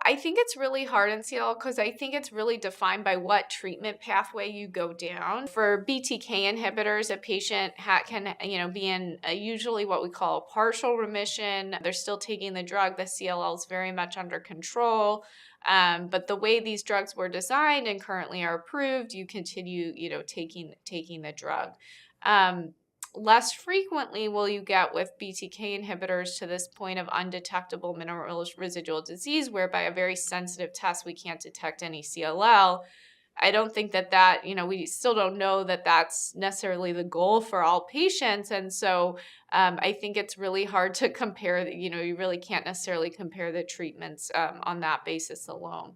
I think it's really hard in CLL because I think it's really defined by what treatment pathway you go down. For BTK inhibitors, a patient can be in usually what we call a partial remission. They're still taking the drug. The CLL is very much under control. But the way these drugs were designed and currently are approved, you continue, taking the drug. Less frequently will you get with BTK inhibitors to this point of undetectable minimal residual disease, where by a very sensitive test, we can't detect any CLL. I don't think that, we still don't know that that's necessarily the goal for all patients. And so I think it's really hard to compare, you really can't necessarily compare the treatments on that basis alone.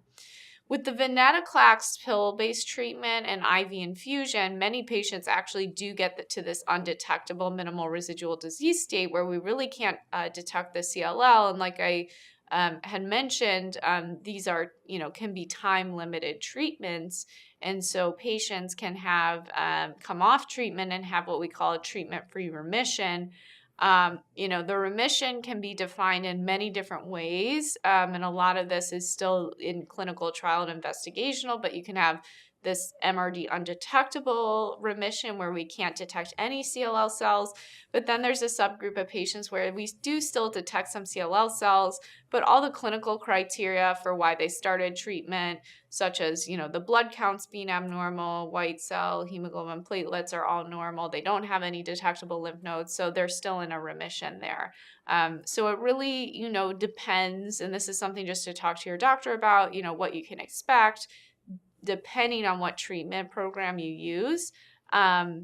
With the venetoclax pill-based treatment and IV infusion, many patients actually do get to this undetectable minimal residual disease state where we really can't detect the CLL. And like I had mentioned, these are, can be time-limited treatments. And so patients can have come off treatment and have what we call a treatment-free remission. The remission can be defined in many different ways, and a lot of this is still in clinical trial and investigational, but you can have this MRD undetectable remission where we can't detect any CLL cells, but then there's a subgroup of patients where we do still detect some CLL cells, but all the clinical criteria for why they started treatment, such as, the blood counts being abnormal, white cell, hemoglobin, platelets are all normal. They don't have any detectable lymph nodes, so they're still in a remission there. So it really, depends, and this is something just to talk to your doctor about, what you can expect, depending on what treatment program you use, what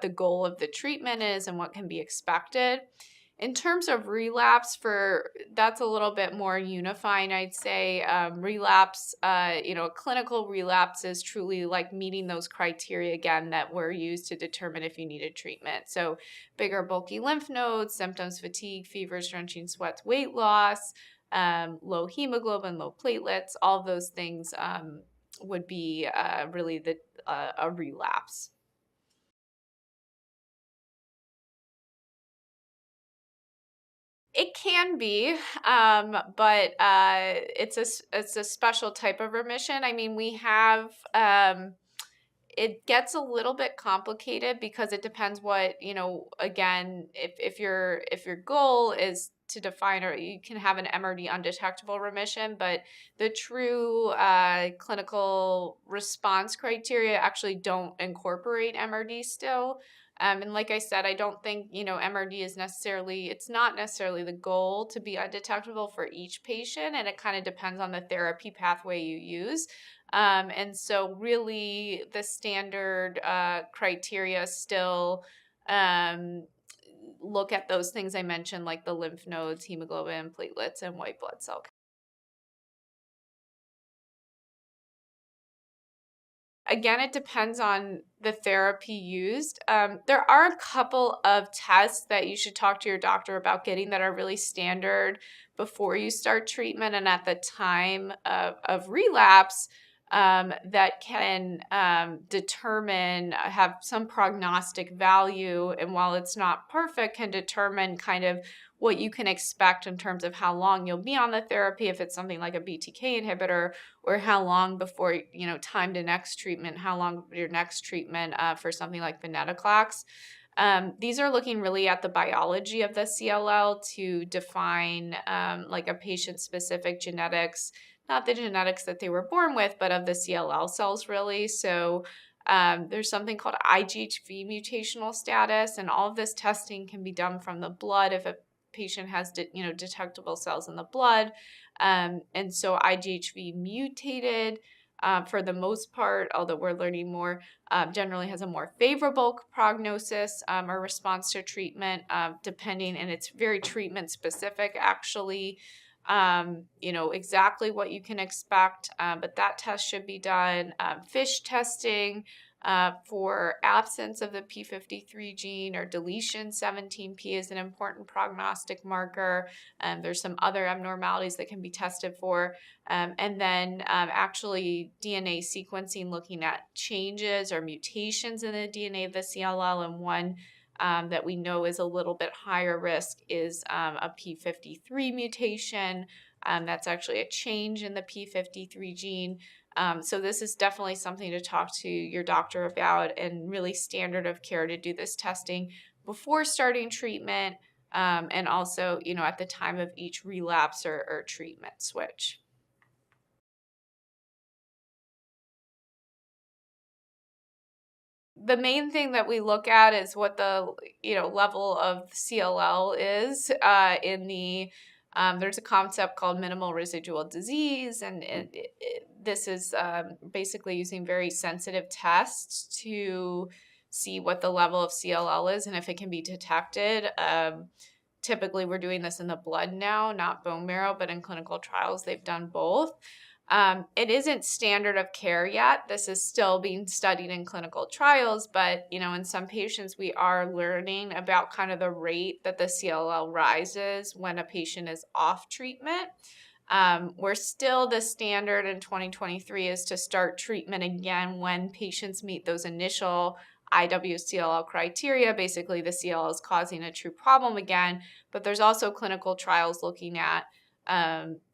the goal of the treatment is and what can be expected. In terms of relapse, that's a little bit more unifying, I'd say. Relapse, clinical relapse is truly like meeting those criteria again that were used to determine if you needed treatment. So bigger, bulky lymph nodes, symptoms, fatigue, fevers, drenching sweats, weight loss, low hemoglobin, low platelets, all of those things would be really a relapse. It can be, but it's a special type of remission. I mean, we have it gets a little bit complicated because it depends what, again, if your goal is to define, or you can have an MRD undetectable remission, but the true clinical response criteria actually don't incorporate MRD still. And like I said, I don't think, MRD is it's not necessarily the goal to be undetectable for each patient, and it kind of depends on the therapy pathway you use. And so really the standard criteria still look at those things I mentioned, like the lymph nodes, hemoglobin, platelets, and white blood cell. Again, it depends on the therapy used. There are a couple of tests that you should talk to your doctor about getting that are really standard before you start treatment and at the time of relapse, that can have some prognostic value. And while it's not perfect, can determine kind of what you can expect in terms of how long you'll be on the therapy, if it's something like a BTK inhibitor, or how long before, time to next treatment, how long your next treatment for something like venetoclax. These are looking really at the biology of the CLL to define like a patient-specific genetics, not the genetics that they were born with, but of the CLL cells really. So there's something called IGHV mutational status, and all of this testing can be done from the blood if a patient has detectable cells in the blood. And so IGHV mutated, for the most part, although we're learning more, generally has a more favorable prognosis or response to treatment, depending, and it's very treatment specific actually. Exactly what you can expect, but that test should be done. FISH testing for absence of the P53 gene or deletion 17p is an important prognostic marker. There's some other abnormalities that can be tested for. And then actually DNA sequencing, looking at changes or mutations in the DNA of the CLL. And one that we know is a little bit higher risk is a P53 mutation. That's actually a change in the P53 gene. So this is definitely something to talk to your doctor about, and really standard of care to do this testing before starting treatment, and also, at the time of each relapse or treatment switch. The main thing that we look at is what the level of CLL is in the there's a concept called minimal residual disease, and this is basically using very sensitive tests to see what the level of CLL is and if it can be detected. Typically, we're doing this in the blood now, not bone marrow, but in clinical trials, they've done both. It isn't standard of care yet. This is still being studied in clinical trials, but in some patients, we are learning about kind of the rate that the CLL rises when a patient is off treatment. We're still, the standard in 2023 is to start treatment again when patients meet those initial IWCLL criteria. Basically, the CLL is causing a true problem again, but there's also clinical trials looking at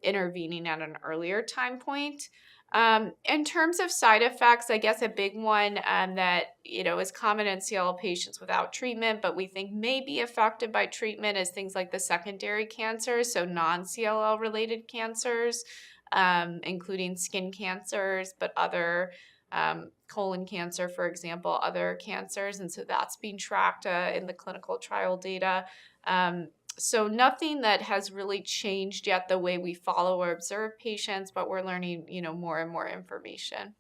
intervening at an earlier time point. In terms of side effects, I guess a big one that is common in CLL patients without treatment, but we think may be affected by treatment, is things like the secondary cancers, so non-CLL related cancers, including skin cancers, but other colon cancer, for example, other cancers, and so that's being tracked in the clinical trial data. So nothing that has really changed yet the way we follow or observe patients, but we're learning, more and more information.